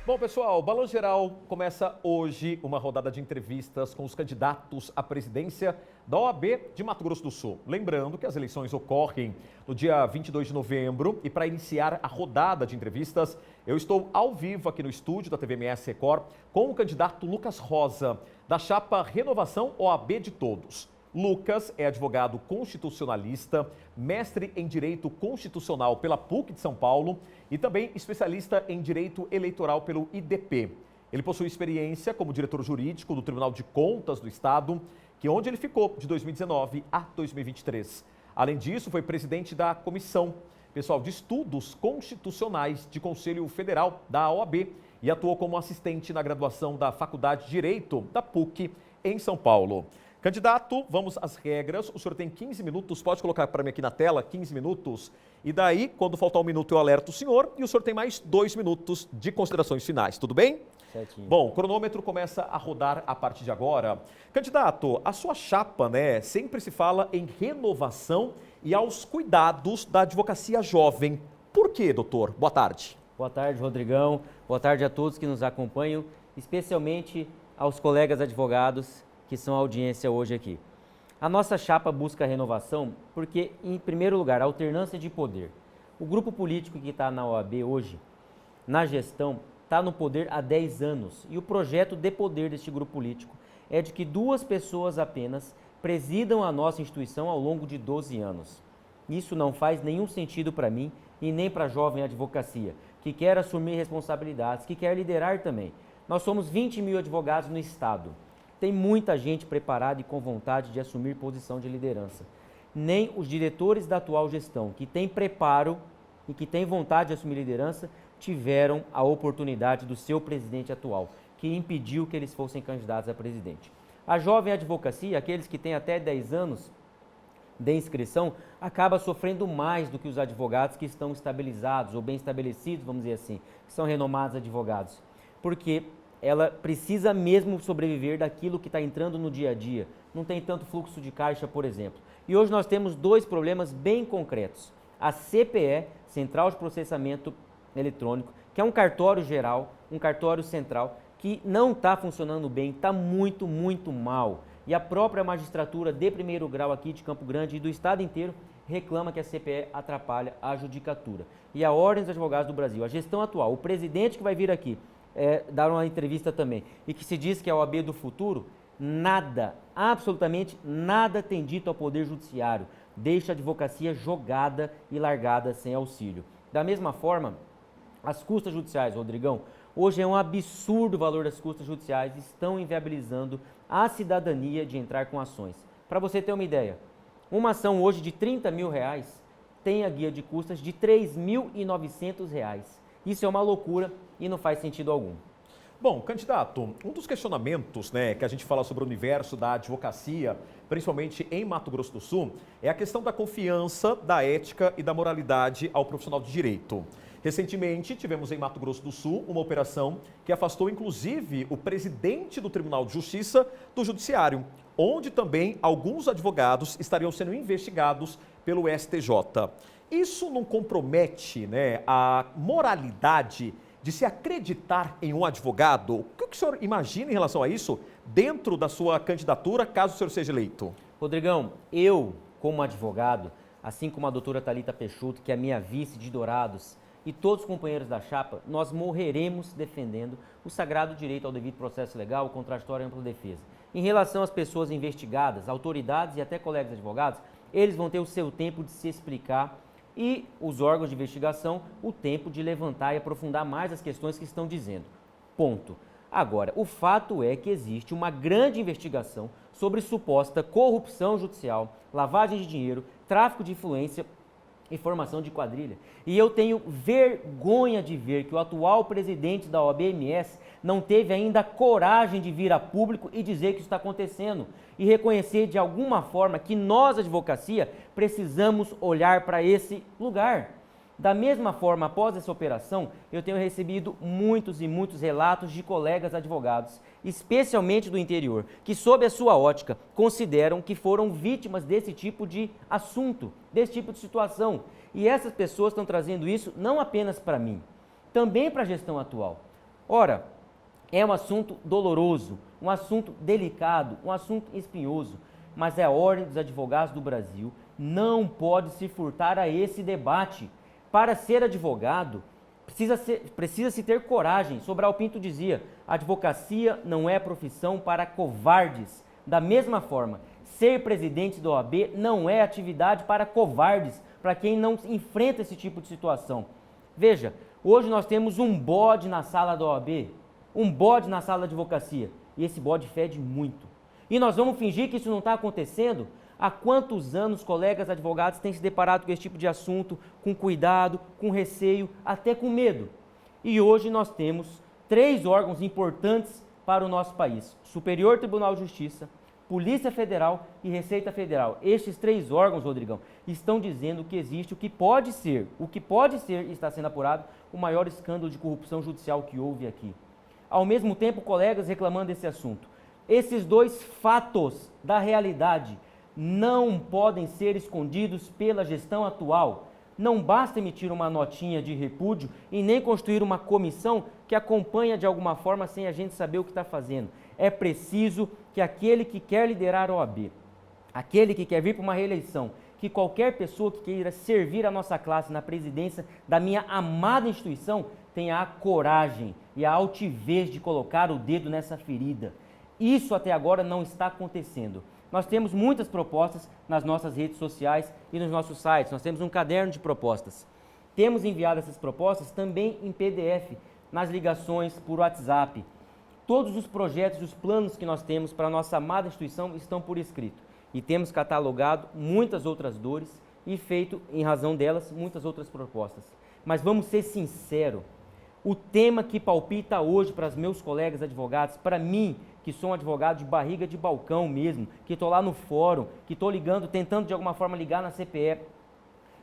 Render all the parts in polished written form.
Bom, pessoal, o Balanço Geral começa hoje uma rodada de entrevistas com os candidatos à presidência da OAB de Mato Grosso do Sul. Lembrando que as eleições ocorrem no dia 22 de novembro e para iniciar a rodada de entrevistas, eu estou ao vivo aqui no estúdio da TVMS Record com o candidato Lucas Rosa, da chapa Renovação OAB de Todos. Lucas é advogado constitucionalista, mestre em Direito Constitucional pela PUC de São Paulo e também especialista em Direito Eleitoral pelo IDP. Ele possui experiência como diretor jurídico do Tribunal de Contas do Estado, onde ele ficou de 2019 a 2023. Além disso, foi presidente da Comissão de Estudos Constitucionais de Conselho Federal da OAB e atuou como assistente na graduação da Faculdade de Direito da PUC em São Paulo. Candidato, vamos às regras. O senhor tem 15 minutos, pode colocar para mim aqui na tela, 15 minutos. E daí, quando faltar um minuto, eu alerto o senhor e o senhor tem mais 2 minutos de considerações finais, tudo bem? Certinho. Bom, o cronômetro começa a rodar a partir de agora. Candidato, a sua chapa, sempre se fala em renovação e aos cuidados da advocacia jovem. Por quê, doutor? Boa tarde. Boa tarde, Rodrigão. Boa tarde a todos que nos acompanham, especialmente aos colegas advogados que são a audiência hoje aqui. A nossa chapa busca a renovação porque, em primeiro lugar, a alternância de poder. O grupo político que está na OAB hoje, na gestão, está no poder há 10 anos. E o projeto de poder deste grupo político é de que 2 pessoas apenas presidam a nossa instituição ao longo de 12 anos. Isso não faz nenhum sentido para mim e nem para a jovem advocacia, que quer assumir responsabilidades, que quer liderar também. Nós somos 20 mil advogados no Estado. Tem muita gente preparada e com vontade de assumir posição de liderança. Nem os diretores da atual gestão, que têm preparo e que têm vontade de assumir liderança, tiveram a oportunidade do seu presidente atual, que impediu que eles fossem candidatos a presidente. A jovem advocacia, aqueles que têm até 10 anos de inscrição, acaba sofrendo mais do que os advogados que estão estabilizados ou bem estabelecidos, vamos dizer assim, que são renomados advogados. Porque ela precisa mesmo sobreviver daquilo que está entrando no dia a dia. Não tem tanto fluxo de caixa, por exemplo. E hoje nós temos 2 problemas bem concretos. A CPE, Central de Processamento Eletrônico, que é um cartório geral, um cartório central, que não está funcionando bem, está muito, muito mal. E a própria magistratura de primeiro grau aqui de Campo Grande e do estado inteiro reclama que a CPE atrapalha a judicatura. E a Ordem dos Advogados do Brasil, a gestão atual, o presidente que vai vir aqui, dar uma entrevista também, e que se diz que é a OAB do futuro, nada, absolutamente nada tem dito ao Poder Judiciário, deixa a advocacia jogada e largada sem auxílio. Da mesma forma, as custas judiciais, Rodrigão, hoje é um absurdo o valor das custas judiciais, estão inviabilizando a cidadania de entrar com ações. Para você ter uma ideia, uma ação hoje de R$30 mil tem a guia de custas de R$3.900. Isso é uma loucura e não faz sentido algum. Bom, candidato, um dos questionamentos que a gente fala sobre o universo da advocacia, principalmente em Mato Grosso do Sul, é a questão da confiança, da ética e da moralidade ao profissional de direito. Recentemente, tivemos em Mato Grosso do Sul uma operação que afastou inclusive o presidente do Tribunal de Justiça do Judiciário, onde também alguns advogados estariam sendo investigados pelo STJ. Isso não compromete a moralidade de se acreditar em um advogado? O que o senhor imagina em relação a isso dentro da sua candidatura, caso o senhor seja eleito? Rodrigão, eu, como advogado, assim como a doutora Thalita Peixoto, que é a minha vice de Dourados, e todos os companheiros da chapa, nós morreremos defendendo o sagrado direito ao devido processo legal, contraditório e ampla defesa. Em relação às pessoas investigadas, autoridades e até colegas advogados, eles vão ter o seu tempo de se explicar e os órgãos de investigação o tempo de levantar e aprofundar mais as questões que estão dizendo. Ponto. Agora, o fato é que existe uma grande investigação sobre suposta corrupção judicial, lavagem de dinheiro, tráfico de influência e formação de quadrilha. E eu tenho vergonha de ver que o atual presidente da OAB-MS não teve ainda coragem de vir a público e dizer que isso está acontecendo e reconhecer de alguma forma que nós, advocacia, precisamos olhar para esse lugar. Da mesma forma, após essa operação, eu tenho recebido muitos e muitos relatos de colegas advogados, especialmente do interior, que sob a sua ótica consideram que foram vítimas desse tipo de assunto, desse tipo de situação. E essas pessoas estão trazendo isso não apenas para mim, também para a gestão atual. Ora, é um assunto doloroso, um assunto delicado, um assunto espinhoso, mas a Ordem dos Advogados do Brasil não pode se furtar a esse debate. Para ser advogado, precisa-se ter coragem. Sobral Pinto dizia: a advocacia não é profissão para covardes. Da mesma forma, ser presidente da OAB não é atividade para covardes, para quem não enfrenta esse tipo de situação. Veja, hoje nós temos um bode na sala da OAB, um bode na sala de advocacia, e esse bode fede muito. E nós vamos fingir que isso não está acontecendo? Há quantos anos colegas advogados têm se deparado com esse tipo de assunto, com cuidado, com receio, até com medo? E hoje nós temos 3 órgãos importantes para o nosso país: Superior Tribunal de Justiça, Polícia Federal e Receita Federal. Estes 3 órgãos, Rodrigão, estão dizendo que existe o que pode ser e está sendo apurado, o maior escândalo de corrupção judicial que houve aqui. Ao mesmo tempo, colegas reclamando desse assunto. Esses 2 fatos da realidade não podem ser escondidos pela gestão atual. Não basta emitir uma notinha de repúdio e nem constituir uma comissão que acompanha de alguma forma sem a gente saber o que está fazendo. É preciso que aquele que quer liderar a OAB, aquele que quer vir para uma reeleição, que qualquer pessoa que queira servir a nossa classe na presidência da minha amada instituição, tenha a coragem e a altivez de colocar o dedo nessa ferida. Isso até agora não está acontecendo. Nós temos muitas propostas nas nossas redes sociais e nos nossos sites. Nós temos um caderno de propostas. Temos enviado essas propostas também em PDF, nas ligações por WhatsApp. Todos os projetos e os planos que nós temos para a nossa amada instituição estão por escrito. E temos catalogado muitas outras dores e feito, em razão delas, muitas outras propostas. Mas vamos ser sinceros, o tema que palpita hoje para os meus colegas advogados, para mim, que sou um advogado de barriga de balcão mesmo, que estou lá no fórum, que estou ligando, tentando de alguma forma ligar na CPE,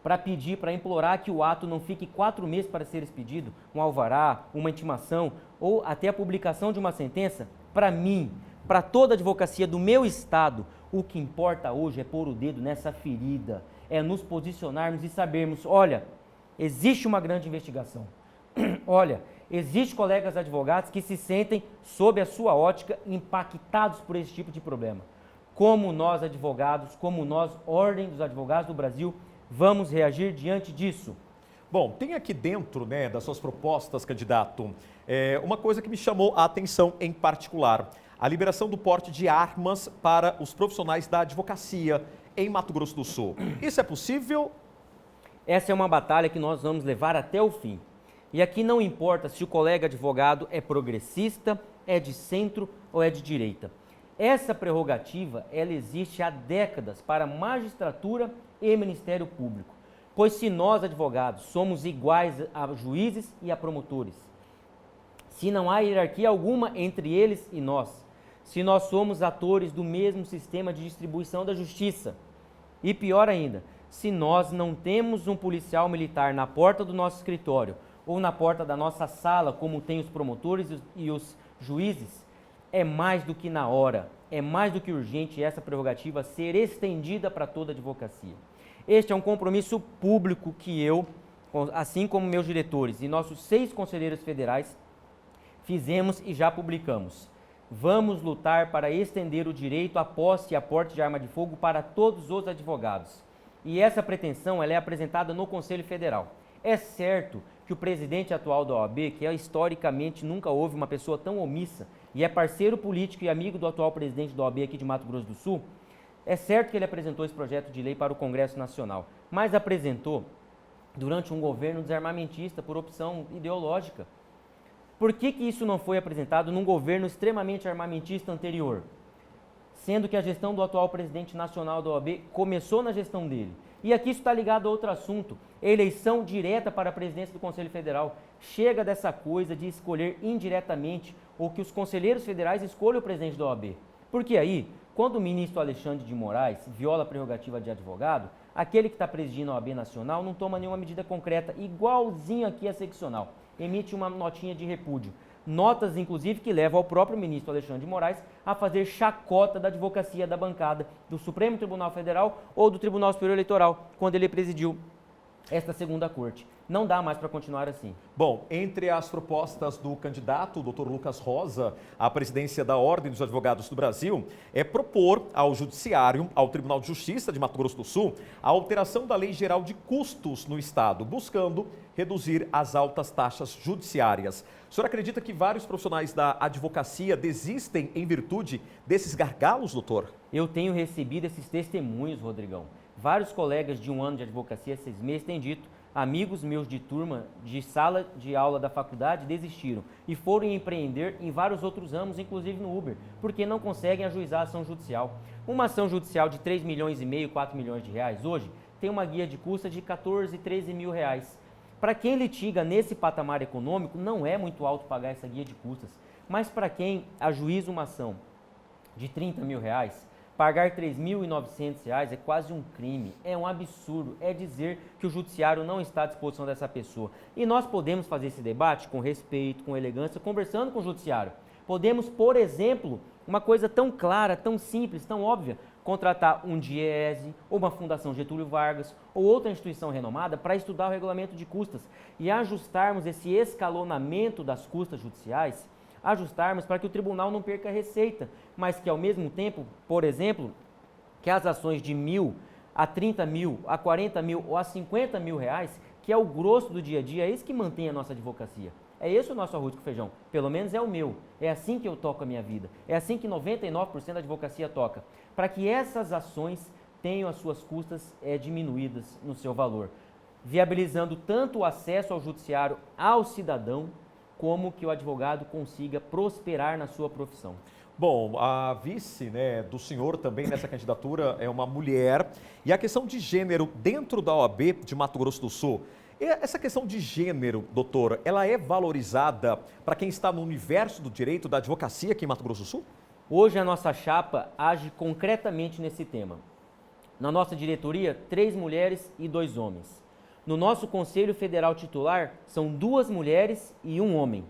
para pedir, para implorar que o ato não fique 4 meses para ser expedido, um alvará, uma intimação, ou até a publicação de uma sentença, para mim, para toda a advocacia do meu estado, o que importa hoje é pôr o dedo nessa ferida, é nos posicionarmos e sabermos, olha, existe uma grande investigação. Olha, existem colegas advogados que se sentem, sob a sua ótica, impactados por esse tipo de problema. Como nós, advogados, como nós, Ordem dos Advogados do Brasil, vamos reagir diante disso? Bom, tem aqui dentro, né, das suas propostas, candidato, uma coisa que me chamou a atenção em particular: a liberação do porte de armas para os profissionais da advocacia em Mato Grosso do Sul. Isso é possível? Essa é uma batalha que nós vamos levar até o fim. E aqui não importa se o colega advogado é progressista, é de centro ou é de direita. Essa prerrogativa, ela existe há décadas para a magistratura e Ministério Público. Pois se nós, advogados, somos iguais a juízes e a promotores, se não há hierarquia alguma entre eles e nós, se nós somos atores do mesmo sistema de distribuição da justiça, e pior ainda, se nós não temos um policial militar na porta do nosso escritório ou na porta da nossa sala, como tem os promotores e os juízes, é mais do que na hora, é mais do que urgente essa prerrogativa ser estendida para toda a advocacia. Este é um compromisso público que eu, assim como meus diretores e nossos 6 conselheiros federais, fizemos e já publicamos. Vamos lutar para estender o direito à posse e à porte de arma de fogo para todos os advogados. E essa pretensão ela é apresentada no Conselho Federal. É certo que o presidente atual da OAB, que historicamente nunca houve uma pessoa tão omissa, e é parceiro político e amigo do atual presidente da OAB aqui de Mato Grosso do Sul, é certo que ele apresentou esse projeto de lei para o Congresso Nacional, mas apresentou durante um governo desarmamentista por opção ideológica. Por que isso não foi apresentado num governo extremamente armamentista anterior? Sendo que a gestão do atual presidente nacional da OAB começou na gestão dele. E aqui isso está ligado a outro assunto, eleição direta para a presidência do Conselho Federal. Chega dessa coisa de escolher indiretamente ou que os conselheiros federais escolham o presidente da OAB. Porque aí, quando o ministro Alexandre de Moraes viola a prerrogativa de advogado, aquele que está presidindo a OAB nacional não toma nenhuma medida concreta, igualzinho aqui a seccional. Emite uma notinha de repúdio. Notas, inclusive, que levam ao próprio ministro Alexandre de Moraes a fazer chacota da advocacia da bancada do Supremo Tribunal Federal ou do Tribunal Superior Eleitoral, quando ele presidiu esta segunda corte. Não dá mais para continuar assim. Bom, entre as propostas do candidato, o Dr. Lucas Rosa, à presidência da Ordem dos Advogados do Brasil, é propor ao Judiciário, ao Tribunal de Justiça de Mato Grosso do Sul, a alteração da Lei Geral de Custos no Estado, buscando reduzir as altas taxas judiciárias. O senhor acredita que vários profissionais da advocacia desistem em virtude desses gargalos, doutor? Eu tenho recebido esses testemunhos, Rodrigão. Vários colegas de um ano de advocacia, 6 meses, têm dito: amigos meus de turma, de sala de aula da faculdade, desistiram e foram empreender em vários outros ramos, inclusive no Uber, porque não conseguem ajuizar a ação judicial. Uma ação judicial de 3 milhões e meio, 4 milhões de reais hoje tem uma guia de custa de 14, 13 mil reais. Para quem litiga nesse patamar econômico, não é muito alto pagar essa guia de custas, mas para quem ajuiza uma ação de 30 mil reais, pagar R$ 3.900 é quase um crime, é um absurdo, é dizer que o judiciário não está à disposição dessa pessoa. E nós podemos fazer esse debate com respeito, com elegância, conversando com o judiciário. Podemos, por exemplo, uma coisa tão clara, tão simples, tão óbvia, contratar um DIEESE, ou uma Fundação Getúlio Vargas, ou outra instituição renomada para estudar o regulamento de custas e ajustarmos esse escalonamento das custas judiciais, ajustarmos para que o tribunal não perca receita, mas que ao mesmo tempo, por exemplo, que as ações de 1.000 a 30 mil, a 40 mil ou a 50 mil reais, que é o grosso do dia a dia, é isso que mantém a nossa advocacia. É esse o nosso arroz com feijão, pelo menos é o meu, é assim que eu toco a minha vida, é assim que 99% da advocacia toca, para que essas ações tenham as suas custas diminuídas no seu valor, viabilizando tanto o acesso ao judiciário ao cidadão, como que o advogado consiga prosperar na sua profissão. Bom, a vice, do senhor também nessa candidatura é uma mulher. E a questão de gênero dentro da OAB de Mato Grosso do Sul, essa questão de gênero, doutor, ela é valorizada para quem está no universo do direito da advocacia aqui em Mato Grosso do Sul? Hoje a nossa chapa age concretamente nesse tema. Na nossa diretoria, 3 mulheres e 2 homens. No nosso Conselho Federal titular, são 2 mulheres e 1 homem.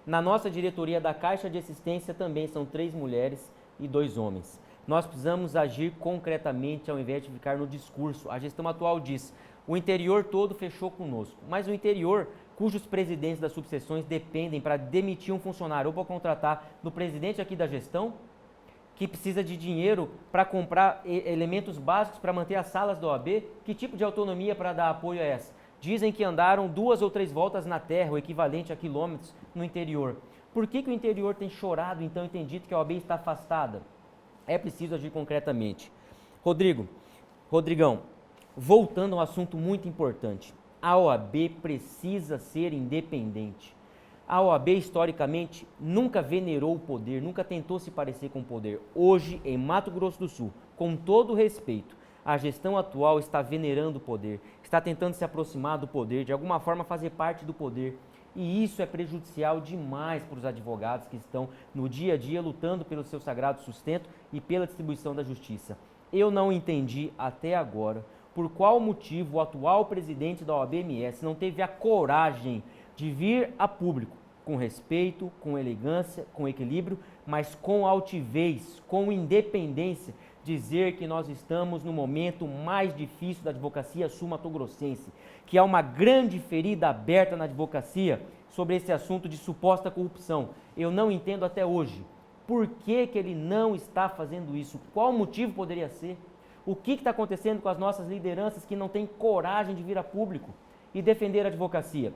Na nossa diretoria da Caixa de Assistência também são 3 mulheres e 2 homens. Nós precisamos agir concretamente ao invés de ficar no discurso. A gestão atual diz: o interior todo fechou conosco. Mas o interior, cujos presidentes das subseções dependem para demitir um funcionário ou para contratar do presidente aqui da gestão, que precisa de dinheiro para comprar elementos básicos para manter as salas da OAB, que tipo de autonomia para dar apoio a essa? Dizem que andaram 2 ou 3 voltas na terra, o equivalente a quilômetros no interior. Por que o interior tem chorado então e tem dito que a OAB está afastada? É preciso agir concretamente. Rodrigão, voltando a um assunto muito importante, a OAB precisa ser independente. A OAB, historicamente, nunca venerou o poder, nunca tentou se parecer com o poder. Hoje, em Mato Grosso do Sul, com todo o respeito, a gestão atual está venerando o poder, está tentando se aproximar do poder, de alguma forma fazer parte do poder. E isso é prejudicial demais para os advogados que estão no dia a dia lutando pelo seu sagrado sustento e pela distribuição da justiça. Eu não entendi até agora por qual motivo o atual presidente da OAB-MS não teve a coragem de vir a público, com respeito, com elegância, com equilíbrio, mas com altivez, com independência, dizer que nós estamos no momento mais difícil da advocacia sul-matogrossense, que há uma grande ferida aberta na advocacia sobre esse assunto de suposta corrupção. Eu não entendo até hoje por que ele não está fazendo isso, qual motivo poderia ser, o que está acontecendo com as nossas lideranças que não têm coragem de vir a público e defender a advocacia.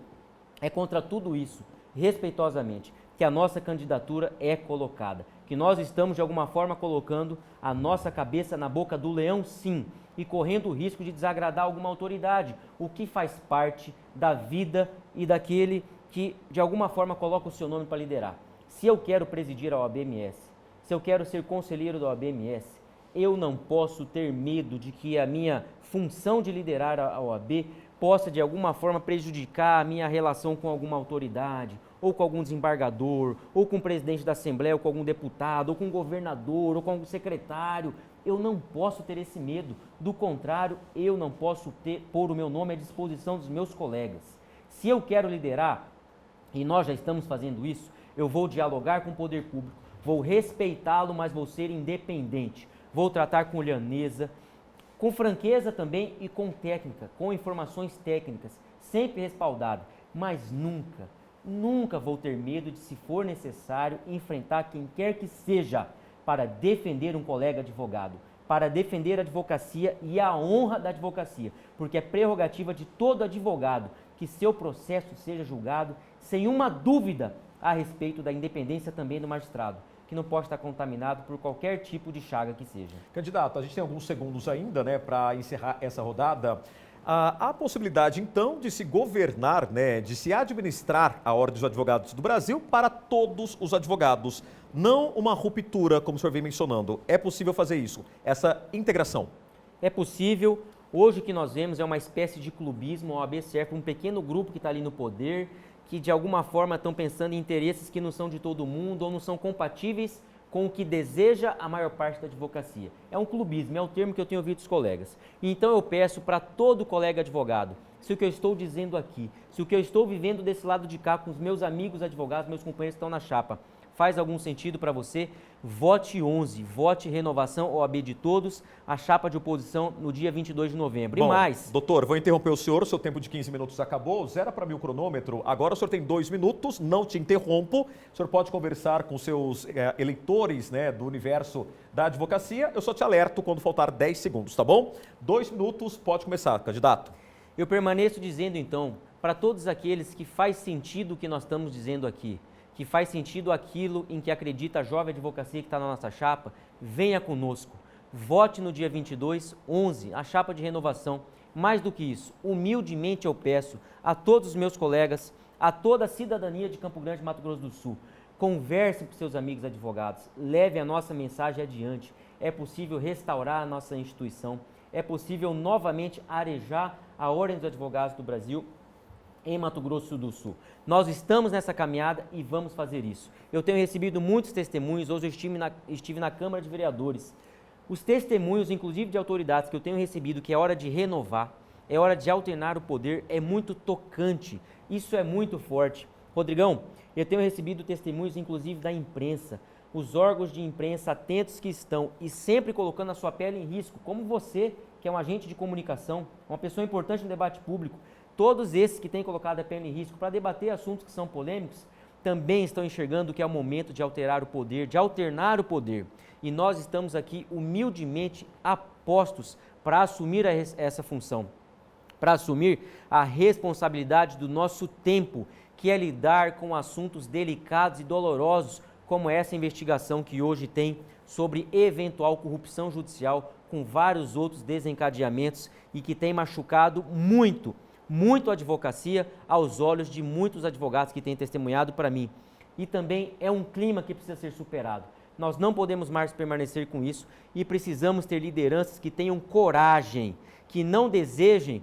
É contra tudo isso, respeitosamente, que a nossa candidatura é colocada, que nós estamos de alguma forma colocando a nossa cabeça na boca do leão, sim, e correndo o risco de desagradar alguma autoridade, o que faz parte da vida e daquele que de alguma forma coloca o seu nome para liderar. Se eu quero presidir a OAB-MS, se eu quero ser conselheiro da OAB-MS, eu não posso ter medo de que a minha função de liderar a OAB possa de alguma forma prejudicar a minha relação com alguma autoridade, ou com algum desembargador, ou com o presidente da Assembleia, ou com algum deputado, ou com o governador, ou com algum secretário. Eu não posso ter esse medo. Do contrário, eu não posso pôr o meu nome à disposição dos meus colegas. Se eu quero liderar, e nós já estamos fazendo isso, eu vou dialogar com o poder público, vou respeitá-lo, mas vou ser independente. Vou tratar com lhaneza, com franqueza também e com técnica, com informações técnicas, sempre respaldado, mas nunca vou ter medo de, se for necessário, enfrentar quem quer que seja para defender um colega advogado, para defender a advocacia e a honra da advocacia, porque é prerrogativa de todo advogado que seu processo seja julgado sem uma dúvida a respeito da independência também do magistrado, que não pode estar contaminado por qualquer tipo de chaga que seja. Candidato, a gente tem alguns segundos ainda, né, para encerrar essa rodada. Há a possibilidade, então, de se governar, né, de se administrar a Ordem dos Advogados do Brasil para todos os advogados. Não uma ruptura, como o senhor vem mencionando. É possível fazer isso, essa integração? É possível. Hoje o que nós vemos é uma espécie de clubismo. A OAB serve para um pequeno grupo que está ali no poder, que de alguma forma estão pensando em interesses que não são de todo mundo ou não são compatíveis com o que deseja a maior parte da advocacia. É um clubismo, é o termo que eu tenho ouvido dos colegas. Então eu peço para todo colega advogado, se o que eu estou dizendo aqui, se o que eu estou vivendo desse lado de cá com os meus amigos advogados, meus companheiros que estão na chapa, faz algum sentido para você, vote 11, vote Renovação OAB de Todos, a chapa de oposição no dia 22 de novembro. Bom, e mais... Doutor, vou interromper o senhor seu tempo de 15 minutos acabou, zera para mim o cronômetro, agora o senhor tem 2 minutos, não te interrompo, o senhor pode conversar com seus eleitores, né, do universo da advocacia, eu só te alerto quando faltar 10 segundos, tá bom? 2 minutos, pode começar, candidato. Eu permaneço dizendo então, para todos aqueles que faz sentido o que nós estamos dizendo aqui, que faz sentido aquilo em que acredita a jovem advocacia que está na nossa chapa, venha conosco. Vote no dia 22, 11, a chapa de renovação. Mais do que isso, humildemente eu peço a todos os meus colegas, a toda a cidadania de Campo Grande, Mato Grosso do Sul, converse com seus amigos advogados, leve a nossa mensagem adiante. É possível restaurar a nossa instituição, é possível novamente arejar a Ordem dos Advogados do Brasil em Mato Grosso do Sul. Nós estamos nessa caminhada e vamos fazer isso. Eu tenho recebido muitos testemunhos, hoje eu estive na Câmara de Vereadores. Os testemunhos, inclusive de autoridades que eu tenho recebido, que é hora de renovar, é hora de alternar o poder, é muito tocante, isso é muito forte. Rodrigão, eu tenho recebido testemunhos, inclusive da imprensa, os órgãos de imprensa atentos que estão e sempre colocando a sua pele em risco, como você, que é um agente de comunicação, uma pessoa importante no debate público. Todos esses que têm colocado a pele em risco para debater assuntos que são polêmicos, também estão enxergando que é o momento de alterar o poder, de alternar o poder. E nós estamos aqui humildemente apostos para assumir essa função, para assumir a responsabilidade do nosso tempo, que é lidar com assuntos delicados e dolorosos, como essa investigação que hoje tem sobre eventual corrupção judicial, com vários outros desencadeamentos e que tem machucado muito a advocacia aos olhos de muitos advogados que têm testemunhado para mim. E também é um clima que precisa ser superado. Nós não podemos mais permanecer com isso e precisamos ter lideranças que tenham coragem, que não desejem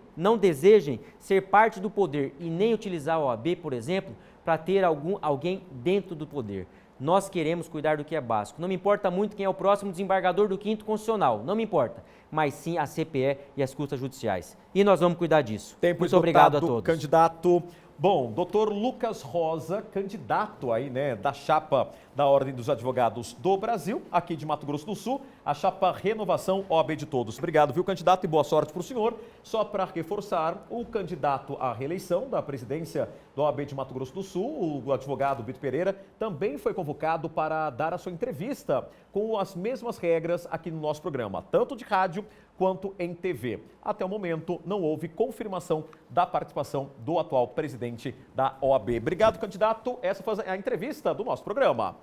ser parte do poder e nem utilizar a OAB, por exemplo, para ter alguém dentro do poder. Nós queremos cuidar do que é básico. Não me importa muito quem é o próximo desembargador do 5º Constitucional, não me importa, mas sim a CPE e as custas judiciais. E nós vamos cuidar disso. Tempo muito obrigado a todos. Candidato. Bom, doutor Lucas Rosa, candidato aí, né, da chapa da Ordem dos Advogados do Brasil, aqui de Mato Grosso do Sul, a chapa Renovação OAB de Todos. Obrigado, viu, candidato, e boa sorte para o senhor. Só para reforçar, o candidato à reeleição da presidência do OAB de Mato Grosso do Sul, o advogado Vitor Pereira, também foi convocado para dar a sua entrevista com as mesmas regras aqui no nosso programa, tanto de rádio quanto em TV. Até o momento, não houve confirmação da participação do atual presidente da OAB. Obrigado, candidato. Essa foi a entrevista do nosso programa.